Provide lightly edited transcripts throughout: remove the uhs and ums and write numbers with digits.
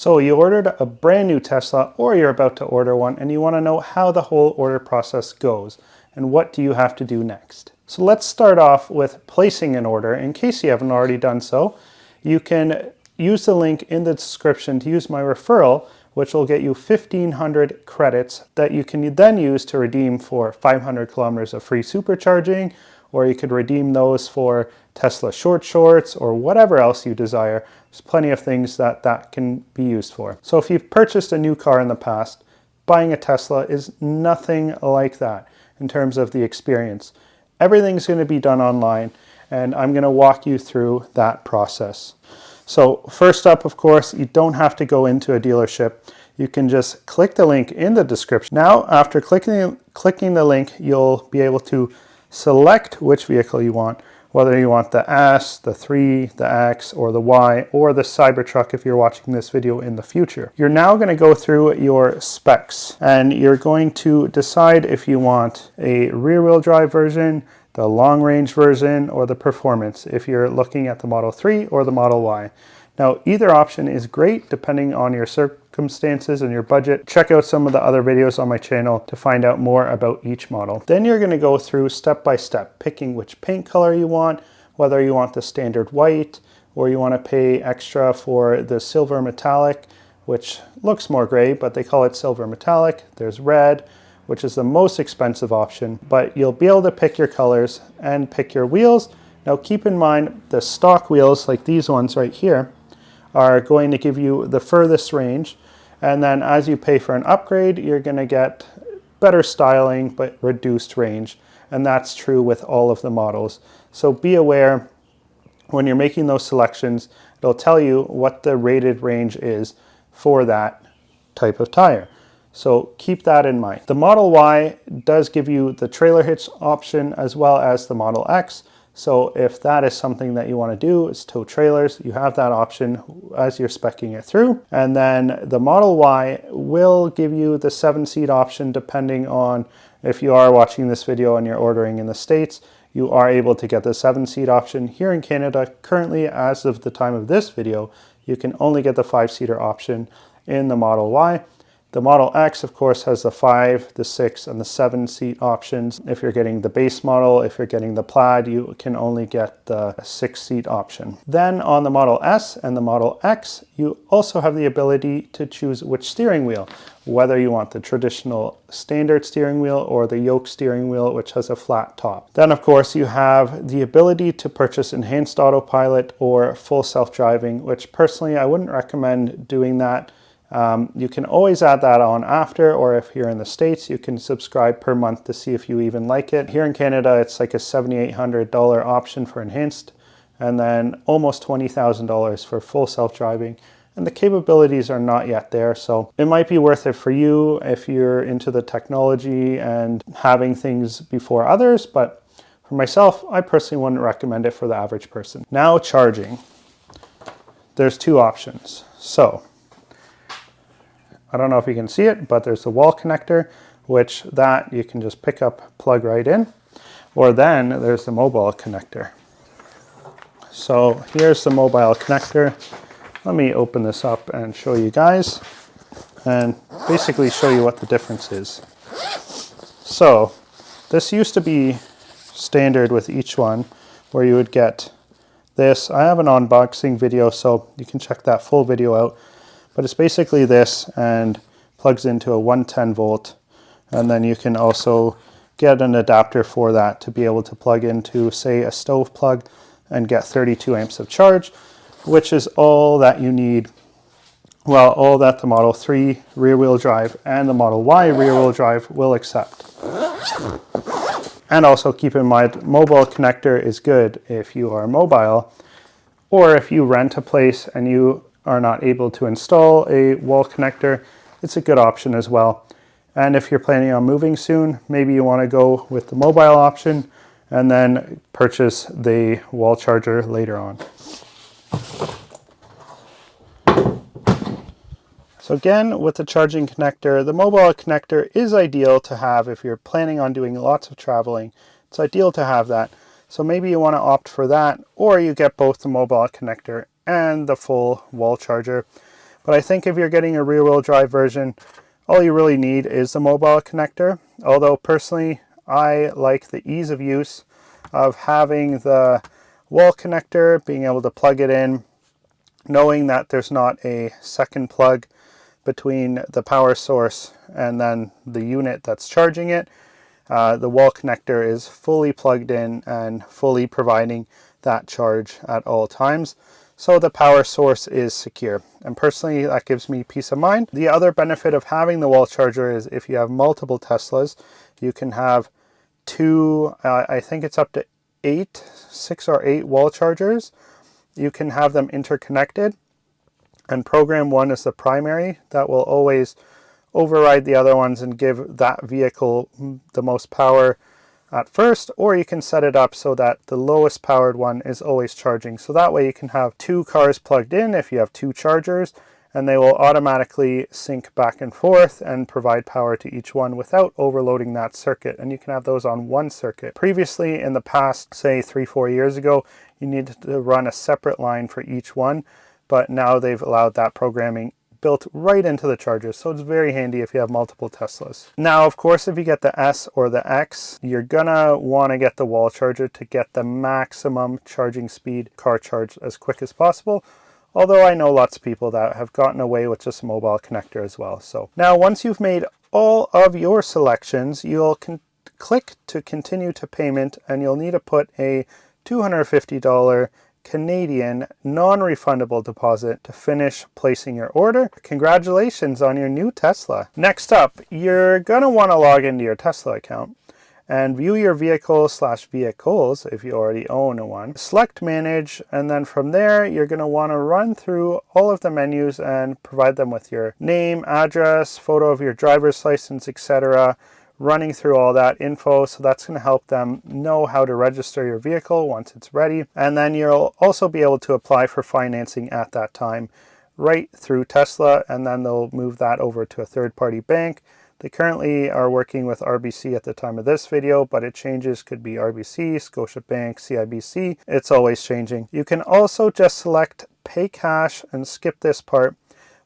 So you ordered a brand new Tesla, or you're about to order one, and you want to know how the whole order process goes and what do you have to do next. So let's start off with placing an order. In case you haven't already done so, you can use the link in the description to use my referral, which will get you 1,500 credits that you can then use to redeem for 500 kilometers of free supercharging, or you could redeem those for Tesla shorts or whatever else you desire. There's plenty of things that can be used for. So if you've purchased a new car in the past, buying a Tesla is nothing like that in terms of the experience. Everything's going to be done online, and I'm going to walk you through that process. So first up, of course, you don't have to go into a dealership. You can just click the link in the description. Now, after clicking the link, you'll be able to select which vehicle you want, whether you want the S, the 3, the X, or the Y, or the Cybertruck if you're watching this video in the future. You're now going to go through your specs, and you're going to decide if you want a rear-wheel drive version, the long-range version, or the performance if you're looking at the Model 3 or the Model Y. Now, either option is great depending on your circumstances and your budget. Check out some of the other videos on my channel to find out more about each model. Then you're going to go through step by step, picking which paint color you want, whether you want the standard white or you want to pay extra for the silver metallic, which looks more gray, but they call it silver metallic. There's red, which is the most expensive option, but you'll be able to pick your colors and pick your wheels. Now keep in mind the stock wheels, like these ones right here, are going to give you the furthest range, and then as you pay for an upgrade, you're going to get better styling but reduced range, and that's true with all of the models. So be aware when you're making those selections, it'll tell you what the rated range is for that type of tire. So keep that in mind. The Model Y does give you the trailer hitch option as well as the Model X. So if that is something that you want to do, is tow trailers, you have that option as you're speccing it through. And then the Model Y will give you the 7-seat option depending on if you are watching this video and you're ordering in the States, you are able to get the 7-seat option. Here in Canada, currently as of the time of this video, you can only get the 5-seater option in the Model Y. The Model X, of course, has the 5, the 6, and the 7-seat options. If you're getting the base model, if you're getting the Plaid, you can only get the 6-seat option. Then on the Model S and the Model X, you also have the ability to choose which steering wheel, whether you want the traditional standard steering wheel or the yoke steering wheel, which has a flat top. Then, of course, you have the ability to purchase enhanced autopilot or full self-driving, which personally I wouldn't recommend doing that. You can always add that on after, or if you're in the States, you can subscribe per month to see if you even like it. Here in Canada, it's like a $7,800 option for enhanced, and then almost $20,000 for full self-driving. And the capabilities are not yet there, so it might be worth it for you if you're into the technology and having things before others, but for myself, I personally wouldn't recommend it for the average person. Now charging. There's two options. So I don't know if you can see it, but there's the wall connector, which that you can just pick up, plug right in, or then there's the mobile connector. So here's the mobile connector. Let me open this up and show you guys, and basically show you what the difference is. So this used to be standard with each one, where you would get this. I have an unboxing video, so you can check that full video out. But it's basically this and plugs into a 110 volt. And then you can also get an adapter for that to be able to plug into, say, a stove plug and get 32 amps of charge, which is all that you need. Well, all that the Model 3 rear-wheel drive and the Model Y rear-wheel drive will accept. And also keep in mind, mobile connector is good if you are mobile, or if you rent a place and you are not able to install a wall connector, it's a good option as well. And if you're planning on moving soon, maybe you want to go with the mobile option and then purchase the wall charger later on. So again, with the charging connector, the mobile connector is ideal to have if you're planning on doing lots of traveling. It's ideal to have that. So maybe you want to opt for that, or you get both the mobile connector and the full wall charger. But I think if you're getting a rear-wheel drive version, all you really need is the mobile connector. Although personally, I like the ease of use of having the wall connector, being able to plug it in, knowing that there's not a second plug between the power source and then the unit that's charging it. The wall connector is fully plugged in and fully providing that charge at all times. So the power source is secure. And personally, that gives me peace of mind. The other benefit of having the wall charger is if you have multiple Teslas, you can have two, I think it's up to 6 or 8 wall chargers. You can have them interconnected and program one as the primary. That will always override the other ones and give that vehicle the most power at first, or you can set it up so that the lowest powered one is always charging. So that way you can have 2 cars plugged in if you have 2 chargers, and they will automatically sync back and forth and provide power to each one without overloading that circuit. And you can have those on one circuit. Previously, in the past, say 3-4 years ago, you needed to run a separate line for each one, but now they've allowed that programming built right into the chargers, so it's very handy if you have multiple Teslas. Now, of course, if you get the S or the X, you're gonna want to get the wall charger to get the maximum charging speed, car charge as quick as possible. Although I know lots of people that have gotten away with just a mobile connector as well. So now once you've made all of your selections, you'll click to continue to payment, and you'll need to put a $250 Canadian non-refundable deposit to finish placing your order. Congratulations on your new Tesla. Next up, you're gonna want to log into your Tesla account and view your vehicle/vehicles if you already own one. Select manage, and then from there you're going to want to run through all of the menus and provide them with your name, address, photo of your driver's license, etc. Running through all that info, so that's going to help them know how to register your vehicle once it's ready. And then you'll also be able to apply for financing at that time right through Tesla, and then they'll move that over to a third-party bank. They currently are working with RBC at the time of this video, but it changes. Could be RBC, Scotiabank, CIBC. It's always changing. You can also just select pay cash and skip this part,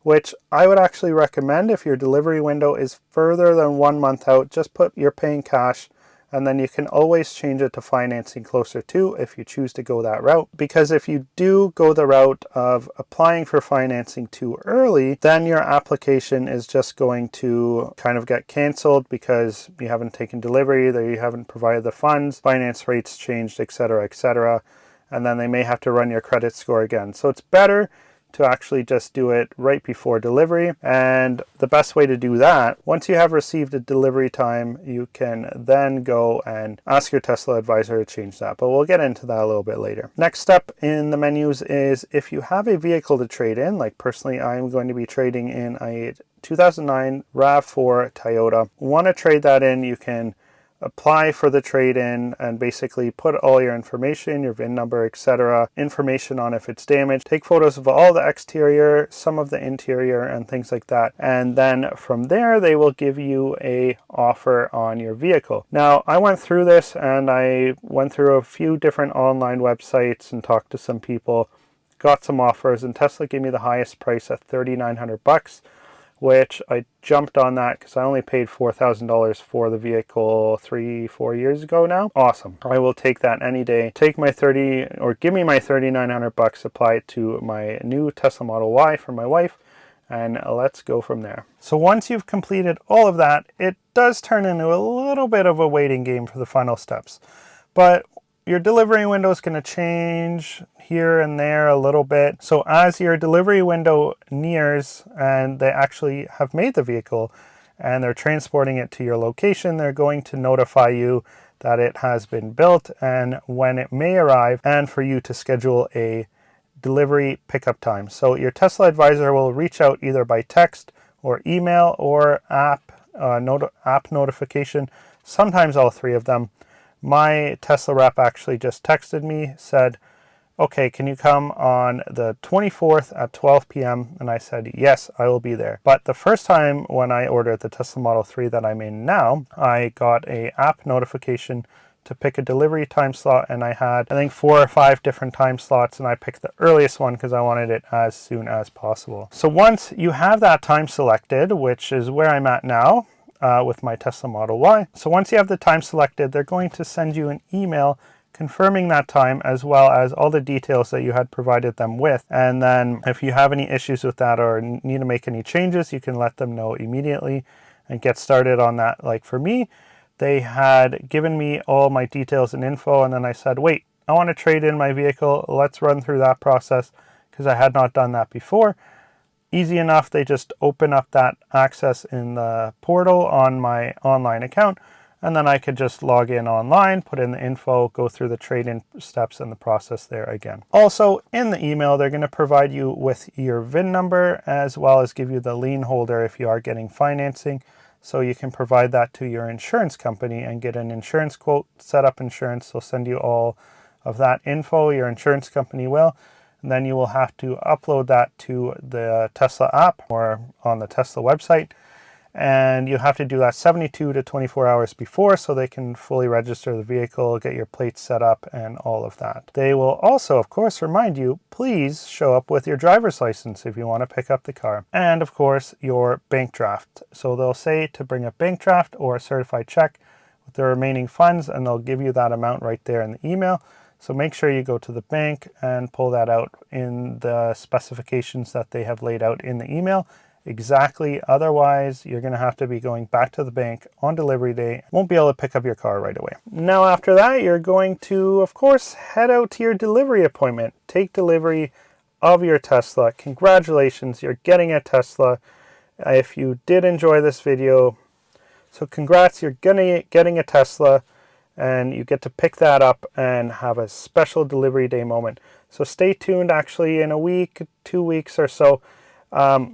which I would actually recommend if your delivery window is further than 1 month out. Just put you're paying cash, and then you can always change it to financing closer to if you choose to go that route. Because if you do go the route of applying for financing too early, then your application is just going to kind of get canceled because you haven't taken delivery, that you haven't provided the funds, finance rates changed, etc., etc. And then they may have to run your credit score again. So it's better to actually just do it right before delivery. And the best way to do that, once you have received a delivery time, you can then go and ask your Tesla advisor to change that. But we'll get into that a little bit later. Next step in the menus is if you have a vehicle to trade in, like personally, I'm going to be trading in a 2009 RAV4 Toyota. Want to trade that in, you can apply for the trade-in and basically put all your information, your VIN number, etc., information on if it's damaged, take photos of all the exterior, some of the interior, and things like that. And then from there, they will give you a offer on your vehicle. Now, I went through this and I went through a few different online websites and talked to some people, got some offers, and Tesla gave me the highest price at $3,900. Which I jumped on that because I only paid $4,000 for the vehicle 3-4 years ago now. Awesome. I will take that any day. Take my give me my $3,900, apply it to my new Tesla Model Y for my wife, and let's go from there. So once you've completed all of that, it does turn into a little bit of a waiting game for the final steps. But your delivery window is going to change here and there a little bit. So as your delivery window nears and they actually have made the vehicle and they're transporting it to your location, they're going to notify you that it has been built and when it may arrive, and for you to schedule a delivery pickup time. So your Tesla advisor will reach out either by text or email or app notification, sometimes all three of them. My Tesla rep actually just texted me, said, okay, can you come on the 24th at 12 p.m.? And I said, yes, I will be there. But the first time when I ordered the Tesla Model 3 that I'm in now, I got a app notification to pick a delivery time slot, and I had, I think, 4 or 5 different time slots, and I picked the earliest one because I wanted it as soon as possible. So once you have that time selected, which is where I'm at now with my Tesla Model Y. So once you have the time selected, they're going to send you an email confirming that time, as well as all the details that you had provided them with. And then if you have any issues with that or need to make any changes, you can let them know immediately and get started on that. Like for me, they had given me all my details and info, and then I said, wait, I want to trade in my vehicle. Let's run through that process because I had not done that before. Easy enough. They just open up that access in the portal on my online account, and then I could just log in online, put in the info, go through the trade-in steps and the process there again. Also, in the email, they're going to provide you with your VIN number, as well as give you the lien holder if you are getting financing. So you can provide that to your insurance company and get an insurance quote, set up insurance. They'll send you all of that info, your insurance company will. And then you will have to upload that to the Tesla app or on the Tesla website. And you have to do that 72 to 24 hours before so they can fully register the vehicle, get your plates set up, and all of that. They will also, of course, remind you, please show up with your driver's license if you want to pick up the car. And, of course, your bank draft. So they'll say to bring a bank draft or a certified check with the remaining funds, and they'll give you that amount right there in the email. So make sure you go to the bank and pull that out in the specifications that they have laid out in the email. Exactly. Otherwise, you're going to have to be going back to the bank on delivery day. Won't be able to pick up your car right away. Now, after that, you're going to, of course, head out to your delivery appointment. Take delivery of your Tesla. Congratulations, you're getting a Tesla. If you did enjoy this video, so congrats, you're getting a Tesla. And you get to pick that up and have a special delivery day moment. So stay tuned actually in a week, 2 weeks or so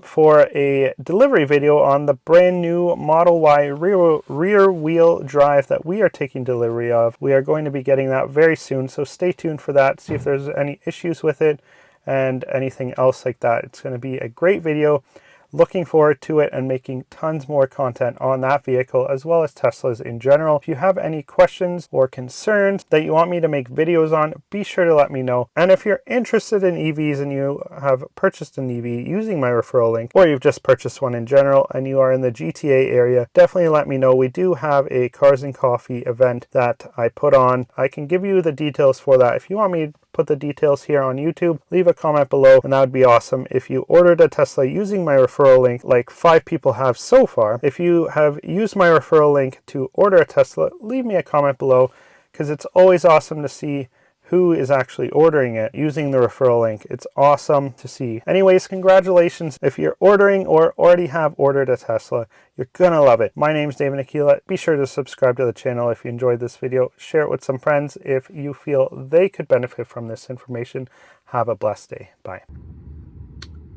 for a delivery video on the brand new Model Y rear wheel drive that we are taking delivery of. We are going to be getting that very soon, so stay tuned for that. See if there's any issues with it and anything else like that. It's going to be a great video. Looking forward to it and making tons more content on that vehicle as well as Teslas in general. If you have any questions or concerns that you want me to make videos on, be sure to let me know. And if you're interested in EVs and you have purchased an EV using my referral link, or you've just purchased one in general and you are in the GTA area, definitely let me know. We do have a Cars and Coffee event that I put on. I can give you the details for that. If you want me to put the details here on YouTube, leave a comment below, and that would be awesome. If you ordered a Tesla using my referral link, like 5 people have so far, if you have used my referral link to order a Tesla, leave me a comment below, because it's always awesome to see who is actually ordering it using the referral link. It's awesome to see. Anyways, congratulations. If you're ordering or already have ordered a Tesla, you're gonna love it. My name's David Aquila. Be sure to subscribe to the channel if you enjoyed this video. Share it with some friends if you feel they could benefit from this information. Have a blessed day. Bye.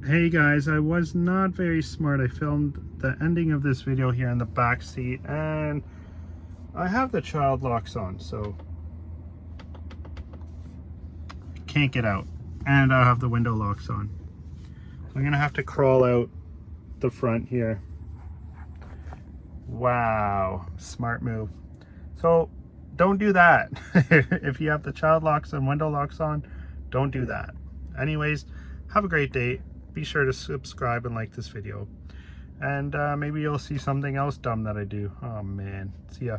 Hey guys, I was not very smart. I filmed the ending of this video here in the back seat, and I have the child locks on, so can't get out, and I have the window locks on. So I'm gonna have to crawl out the front here. Wow, smart move. So don't do that. If you have the child locks and window locks on, don't do that. Anyways, have a great day. Be sure to subscribe and like this video, and maybe you'll see something else dumb that I do. Oh man, see ya.